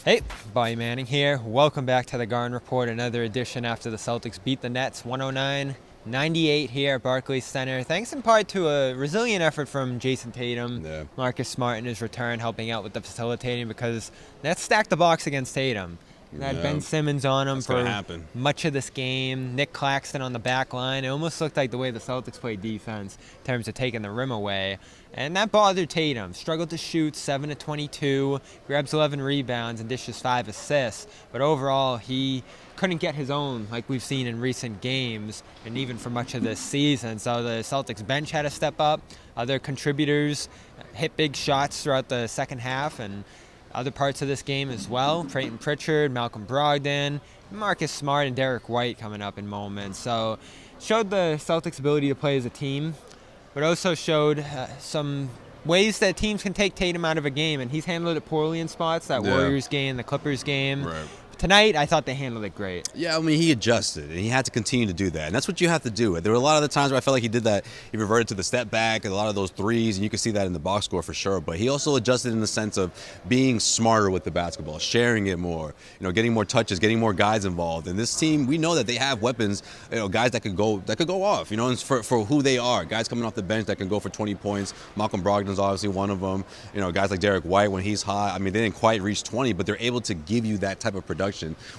Hey, Bobby Manning here. Welcome back to the Garden Report, another edition after the Celtics beat the Nets 109-98 here at Barclays Center. Thanks in part to a resilient effort from Jayson Tatum, Marcus Smart in his return helping out with the facilitating because Nets stacked the box against Tatum. They had Ben Simmons on him for much of this game. Nick Claxton on the back line. It almost looked like the way the Celtics played defense in terms of taking the rim away. And that bothered Tatum. Struggled to shoot 7 of 22, grabs 11 rebounds and dishes 5 assists. But overall, he couldn't get his own like we've seen in recent games and even for much of this season. So the Celtics bench had to step up. Other contributors hit big shots throughout the second half and other parts of this game as well. Creighton Pritchard, Malcolm Brogdon, Marcus Smart, and Derek White coming up in moments. So showed the Celtics' ability to play as a team, but also showed some ways that teams can take Tatum out of a game, and he's handled it poorly in spots, that Warriors game, the Clippers game. Right. Tonight, I thought they handled it great. Yeah, I mean, he adjusted, and he had to continue to do that. And that's what you have to do. There were a lot of the times where I felt like he did that. He reverted to the step back and a lot of those threes, and you can see that in the box score for sure. But he also adjusted in the sense of being smarter with the basketball, sharing it more, getting more touches, getting more guys involved. And this team, we know that they have weapons, guys that could go off, and for who they are. Guys coming off the bench that can go for 20 points. Malcolm Brogdon's obviously one of them. Guys like Derek White when he's hot. I mean, they didn't quite reach 20, but they're able to give you that type of production.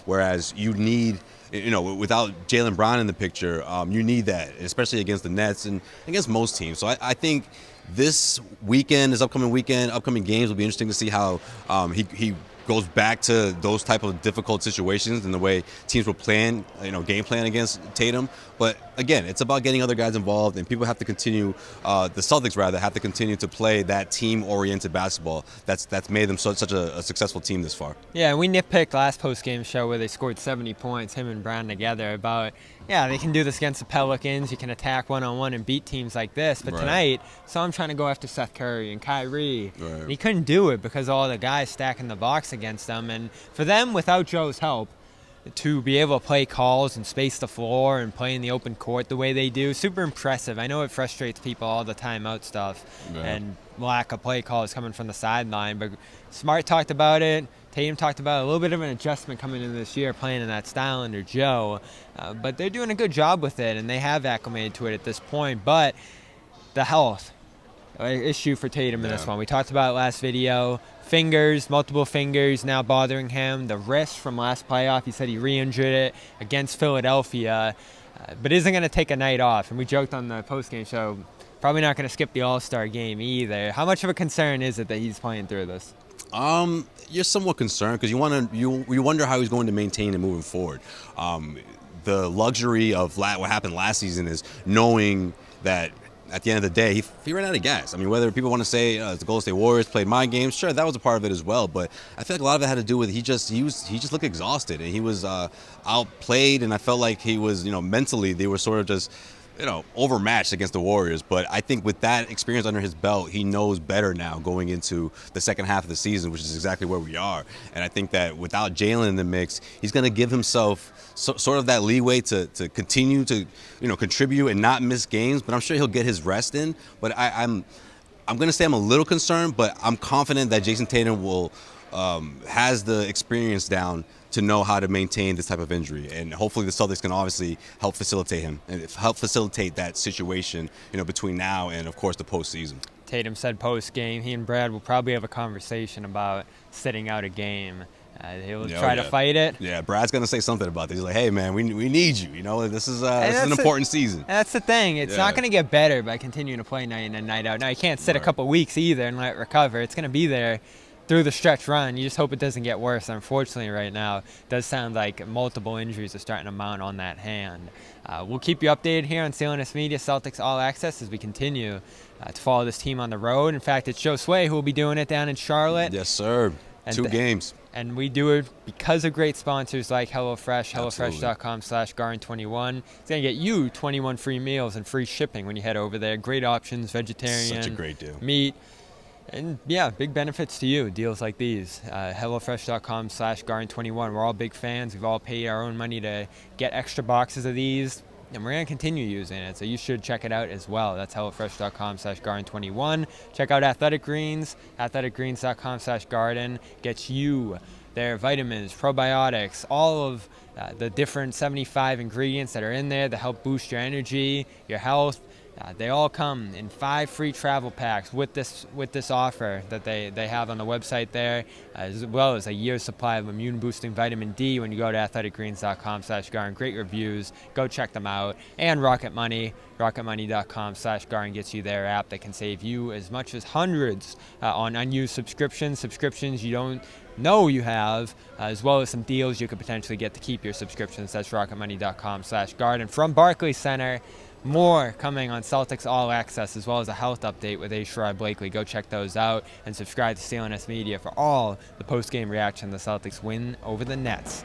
Whereas you need, without Jaylen Brown in the picture, you need that, especially against the Nets and against most teams. So I think this upcoming games will be interesting to see how he goes back to those type of difficult situations and the way teams will plan, game plan against Tatum. But again, it's about getting other guys involved, and people have to continue, the Celtics rather, have to continue to play that team-oriented basketball that's made them such a successful team this far. Yeah, we nitpicked last post-game show where they scored 70 points, him and Brown together, about, they can do this against the Pelicans. You can attack one-on-one and beat teams like this. But tonight, saw him trying to go after Seth Curry and Kyrie. Right. And he couldn't do it because of all the guys stacking the box against them. And for them, without Joe's help, to be able to play calls and space the floor and play in the open court the way they do, super impressive. I know it frustrates people all the timeout stuff and lack of play calls coming from the sideline, but Smart talked about it. Tatum talked about a little bit of an adjustment coming into this year, playing in that style under Joe, but they're doing a good job with it, and they have acclimated to it at this point. But the health issue for Tatum in this one, we talked about it last video. Multiple fingers now bothering him. The wrist from last playoff, he said he re-injured it against Philadelphia, but isn't going to take a night off. And we joked on the postgame show, probably not going to skip the All-Star game either. How much of a concern is it that he's playing through this? You're somewhat concerned because you wonder how he's going to maintain it moving forward. The luxury of what happened last season is knowing that at the end of the day, he ran out of gas. I mean, whether people want to say the Golden State Warriors played mind games, sure, that was a part of it as well. But I feel like a lot of it had to do with he just looked exhausted, and he was outplayed, and I felt like he was, mentally they were sort of just, overmatched against the Warriors. But I think with that experience under his belt, he knows better now going into the second half of the season, which is exactly where we are. And I think that without Jaylen in the mix, he's going to give himself sort of that leeway to continue to, contribute and not miss games. But I'm sure he'll get his rest in. But I'm going to say I'm a little concerned, but I'm confident that Jayson Tatum has the experience down to know how to maintain this type of injury. And hopefully the Celtics can obviously help facilitate him and help facilitate that situation, between now and, of course, the postseason. Tatum said post-game he and Brad will probably have a conversation about sitting out a game. He'll try to fight it. Yeah, Brad's going to say something about this. He's like, hey, man, we need you. This is an important season. That's the thing. It's not going to get better by continuing to play night in and night out. Now, you can't sit a couple weeks either and let it recover. It's going to be there through the stretch run. You just hope it doesn't get worse. Unfortunately, right now, it does sound like multiple injuries are starting to mount on that hand. We'll keep you updated here on CLNS Media Celtics All Access as we continue to follow this team on the road. In fact, it's Josue who will be doing it down in Charlotte. Yes, sir. And 2 games. And we do it because of great sponsors like HelloFresh, HelloFresh.com/Garden21. It's going to get you 21 free meals and free shipping when you head over there. Great options, vegetarian, such a great deal. Meat. And big benefits to you, deals like these. HelloFresh.com/Garden21. We're all big fans. We've all paid our own money to get extra boxes of these. and we're going to continue using it, so you should check it out as well. That's HelloFresh.com/Garden21. Check out Athletic Greens. AthleticGreens.com/Garden gets you their vitamins, probiotics, all of the different 75 ingredients that are in there that help boost your energy, your health. They all come in 5 free travel packs with this offer that they have on the website there, as well as a year's supply of immune-boosting vitamin D when you go to athleticgreens.com/Garden. Great reviews. Go check them out. And Rocket Money, rocketmoney.com/Garden gets you their app that can save you as much as hundreds on unused subscriptions you don't know you have, as well as some deals you could potentially get to keep your subscriptions. That's rocketmoney.com/Garden. From Barclays Center, more coming on Celtics All Access, as well as a health update with A. Sherrod Blakely. Go check those out and subscribe to CLNS Media for all the post-game reaction to the Celtics win over the Nets.